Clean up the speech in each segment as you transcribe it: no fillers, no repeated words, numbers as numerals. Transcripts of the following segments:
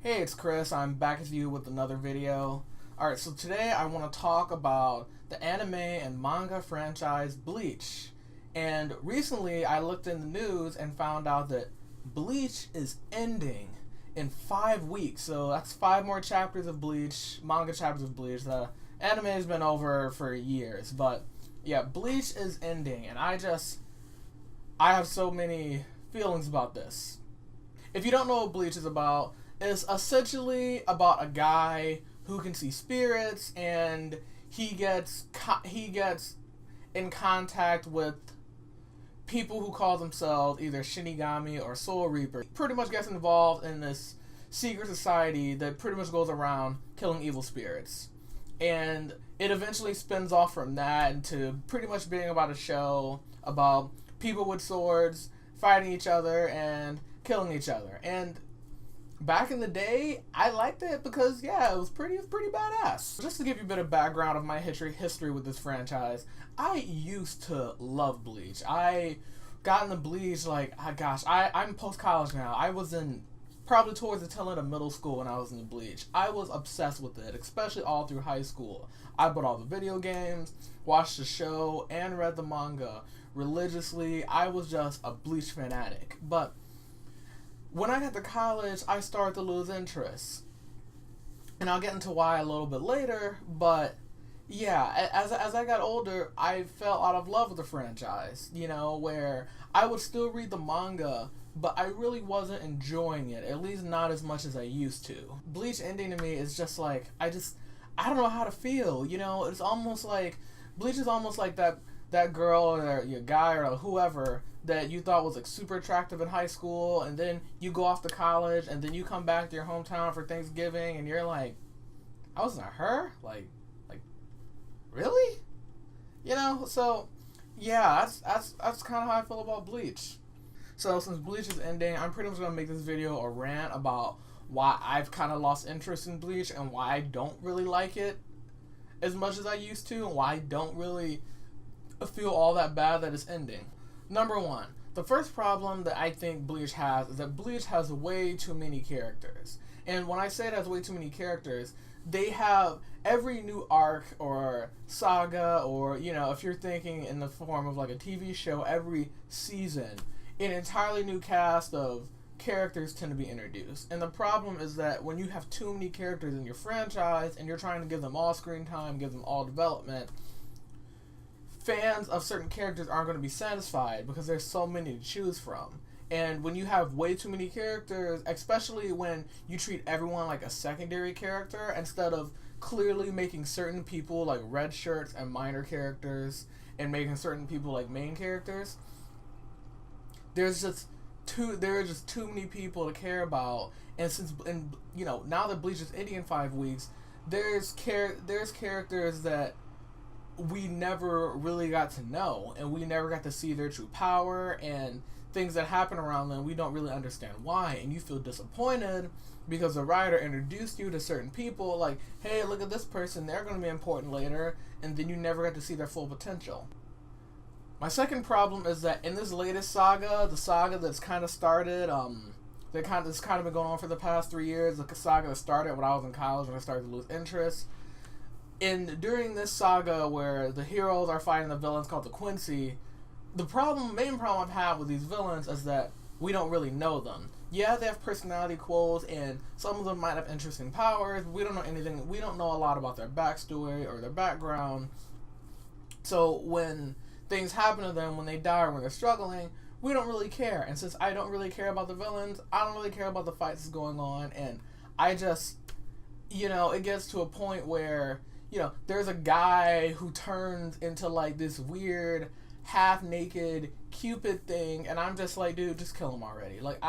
Hey, it's Chris. I'm back with you with another video. Alright, so today I want to talk about the anime and manga franchise Bleach. And recently I looked in the news and found out that Bleach is ending in 5 weeks. So that's 5 more chapters of Bleach, manga chapters of Bleach. The anime has been over for years, but yeah, Bleach is ending, and I have so many feelings about this. If you don't know what Bleach is about, it's essentially about a guy who can see spirits, and he gets in contact with people who call themselves either Shinigami or Soul Reaper. He pretty much gets involved in this secret society that pretty much goes around killing evil spirits. And it eventually spins off from that into pretty much being about a show about people with swords fighting each other and killing each other. And back in the day, I liked it because, yeah, it was pretty badass. Just to give you a bit of background of my history with this franchise, I used to love Bleach. I got into Bleach I'm post-college now. I was in probably towards the tail end of middle school when I was in Bleach. I was obsessed with it, especially all through high school. I bought all the video games, watched the show, and read the manga religiously. I was just a Bleach fanatic. But when I got to college, I started to lose interest. And I'll get into why a little bit later, but yeah, as I got older, I fell out of love with the franchise, where I would still read the manga, but I really wasn't enjoying it, at least not as much as I used to. Bleach ending to me is just like, I don't know how to feel, it's almost like, Bleach is almost like that girl or your guy or whoever that you thought was like super attractive in high school, and then you go off to college, and then you come back to your hometown for Thanksgiving, and you're like, I wasn't her? Like, really? So yeah, that's kind of how I feel about Bleach. So since Bleach is ending, I'm pretty much gonna make this video a rant about why I've kind of lost interest in Bleach and why I don't really like it as much as I used to, and why I don't really feel all that bad that it's ending. Number one, the first problem that I think Bleach has is that Bleach has way too many characters. And when I say it has way too many characters, they have every new arc or saga, or, if you're thinking in the form of like a TV show, every season, an entirely new cast of characters tend to be introduced. And the problem is that when you have too many characters in your franchise and you're trying to give them all screen time, give them all development, fans of certain characters aren't going to be satisfied because there's so many to choose from. And when you have way too many characters, especially when you treat everyone like a secondary character instead of clearly making certain people like red shirts and minor characters and making certain people like main characters, there are just too many people to care about. And now that Bleach is ending in 5 weeks, there's characters that we never really got to know, and we never got to see their true power, and things that happen around them we don't really understand why, and you feel disappointed because the writer introduced you to certain people like, hey, look at this person, they're going to be important later, and then you never got to see their full potential. My second problem is that in this latest saga, the saga that's kind of started, that's kind of been going on for the past 3 years, the saga that started when I was in college when I started to lose interest. During this saga where the heroes are fighting the villains called the Quincy, the main problem I've had with these villains is that we don't really know them. Yeah, they have personality quotes, and some of them might have interesting powers, but we don't know anything. We don't know a lot about their backstory or their background. So when things happen to them, when they die or when they're struggling, we don't really care. And since I don't really care about the villains, I don't really care about the fights that's going on, and I just, it gets to a point where, there's a guy who turns into like this weird half-naked Cupid thing, and I'm just like, dude, just kill him already. Like,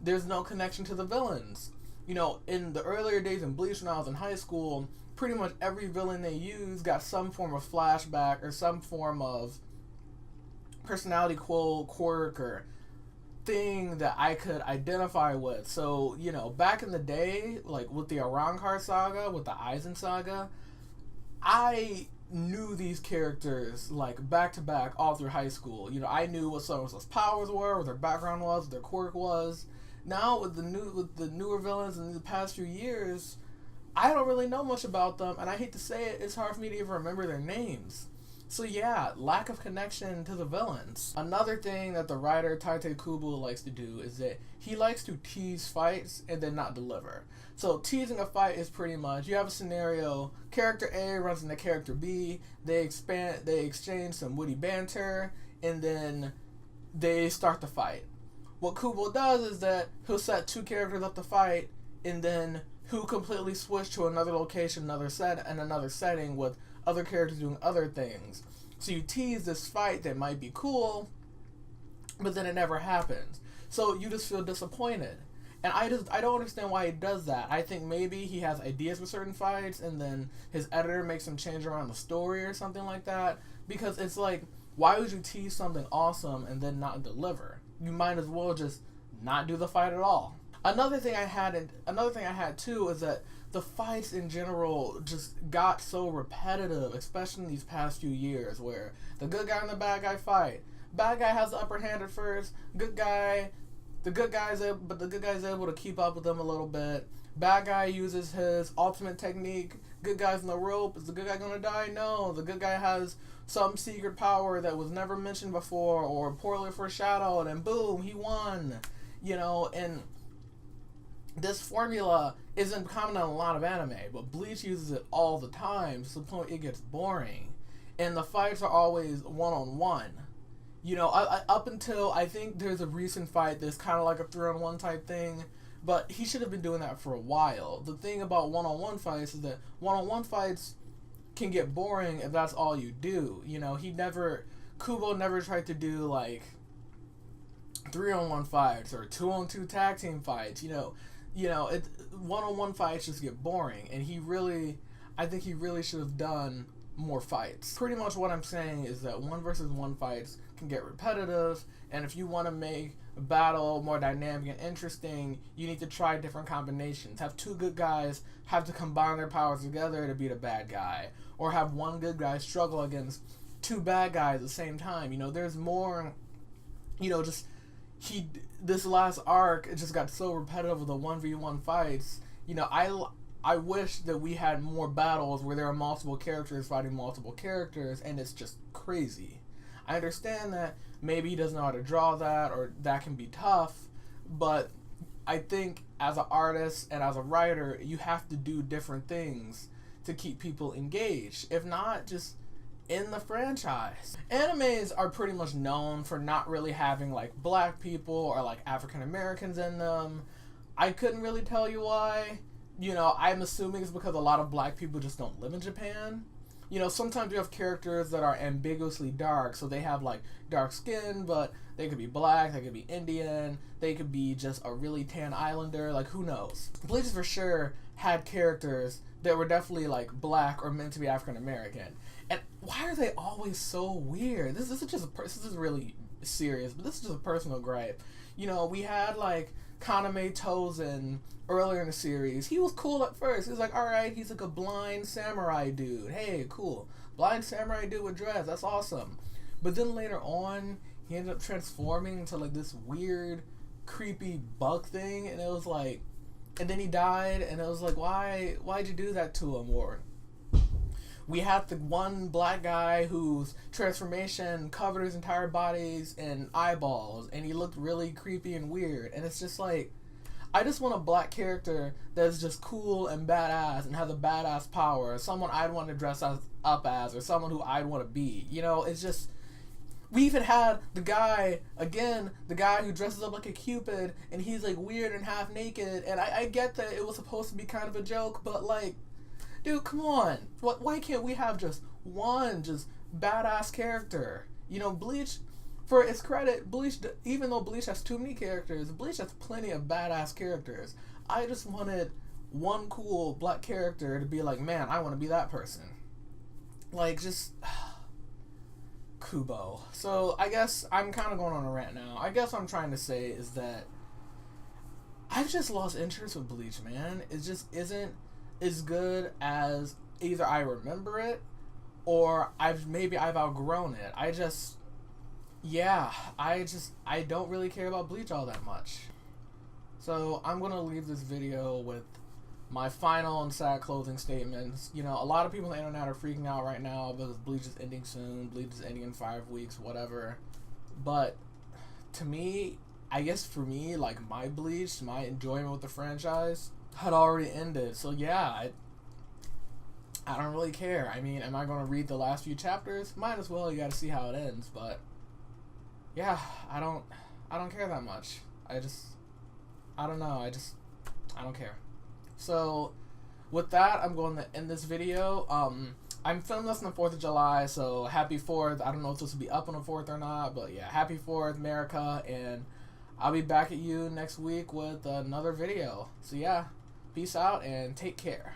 there's no connection to the villains. In the earlier days in Bleach when I was in high school, pretty much every villain they used got some form of flashback or some form of personality quirk or thing that I could identify with. So, back in the day, like with the Arrancar saga, with the Aizen saga, I knew these characters like back to back all through high school. I knew what some of those powers were, what their background was, what their quirk was. now with the newer villains in the past few years, I don't really know much about them, and I hate to say it, it's hard for me to even remember their names. So yeah, lack of connection to the villains. Another thing that the writer Tite Kubo likes to do is that he likes to tease fights and then not deliver. So teasing a fight is pretty much, you have a scenario, character A runs into character B, they exchange some witty banter, and then they start the fight. What Kubo does is that he'll set two characters up to fight, and then he'll completely switch to another location, another setting with other characters doing other things. So you tease this fight that might be cool, but then it never happens. So you just feel disappointed. And I don't understand why he does that. I think maybe he has ideas for certain fights, and then his editor makes him change around the story or something like that. Because it's like, why would you tease something awesome and then not deliver? You might as well just not do the fight at all. Another thing I had too is that the fights in general just got so repetitive, especially in these past few years, where the good guy and the bad guy fight. Bad guy has the upper hand at first. The good guy's able to keep up with them a little bit. Bad guy uses his ultimate technique. Good guy's in the rope. Is the good guy gonna die? No. The good guy has some secret power that was never mentioned before or poorly foreshadowed, and boom, he won. And this formula isn't common in a lot of anime, but Bleach uses it all the time to the point it gets boring. And the fights are always one-on-one. Up until, I think there's a recent fight that's kind of like a 3-on-1 type thing, but he should have been doing that for a while. The thing about one-on-one fights is that one-on-one fights can get boring if that's all you do. Kubo never tried to do like 3-on-1 fights or 2-on-2 tag team fights. One-on-one fights just get boring, and I think he really should have done more fights. Pretty much what I'm saying is that 1-versus-1 fights can get repetitive, and if you want to make a battle more dynamic and interesting, you need to try different combinations. Have two good guys have to combine their powers together to beat a bad guy, or have one good guy struggle against two bad guys at the same time. There's more, this last arc, it just got so repetitive with the 1v1 fights. I wish that we had more battles where there are multiple characters fighting multiple characters, and it's just crazy. I understand that maybe he doesn't know how to draw that, or that can be tough, but I think as an artist and as a writer, you have to do different things to keep people engaged. If not, just in the franchise. Animes are pretty much known for not really having like black people or like African Americans in them. I couldn't really tell you why. I'm assuming it's because a lot of black people just don't live in Japan. Sometimes you have characters that are ambiguously dark, so they have like dark skin, but they could be black, they could be Indian, they could be just a really tan islander, like who knows. Bleach for sure had characters that were definitely like black or meant to be African American. And why are they always so weird? This is really serious, but this is just a personal gripe. We had like Kaname Tozen earlier in the series. He was cool at first. He was like, alright, he's like a blind samurai dude. Hey, cool. Blind samurai dude with dreads. That's awesome. But then later on, he ended up transforming into like this weird, creepy bug thing. And it was like, and then he died. And it was like, why'd you do that to him? Or we had the one black guy whose transformation covered his entire bodies in eyeballs, and he looked really creepy and weird. And it's just like, I just want a black character that's just cool and badass and has a badass power, someone I'd want to dress up as, or someone who I'd want to be. It's just, we even had the guy who dresses up like a Cupid, and he's like weird and half naked, and I get that it was supposed to be kind of a joke, but like, dude, come on. Why can't we have just one just badass character? Bleach, for its credit, Bleach, even though Bleach has too many characters, Bleach has plenty of badass characters. I just wanted one cool black character to be like, man, I want to be that person. Like, just Kubo. So I guess I'm kind of going on a rant now. I guess what I'm trying to say is that I've just lost interest with Bleach, man. It just isn't as good as either I remember it or I've outgrown it. I don't really care about Bleach all that much. So I'm gonna leave this video with my final and sad closing statements. You know, a lot of people on the internet are freaking out right now because Bleach is ending soon. Bleach is ending in 5 weeks, whatever. But to me, I guess for me, like my Bleach, my enjoyment with the franchise had already ended. So yeah, I don't really care. I mean, am I going to read the last few chapters? Might as well. You got to see how it ends. But yeah, I don't care that much. I don't know. I don't care. So with that, I'm going to end this video. I'm filming this on the 4th of July, so happy 4th. I don't know if this will be up on the 4th or not, but yeah, happy 4th, America, and I'll be back at you next week with another video. So yeah, peace out and take care.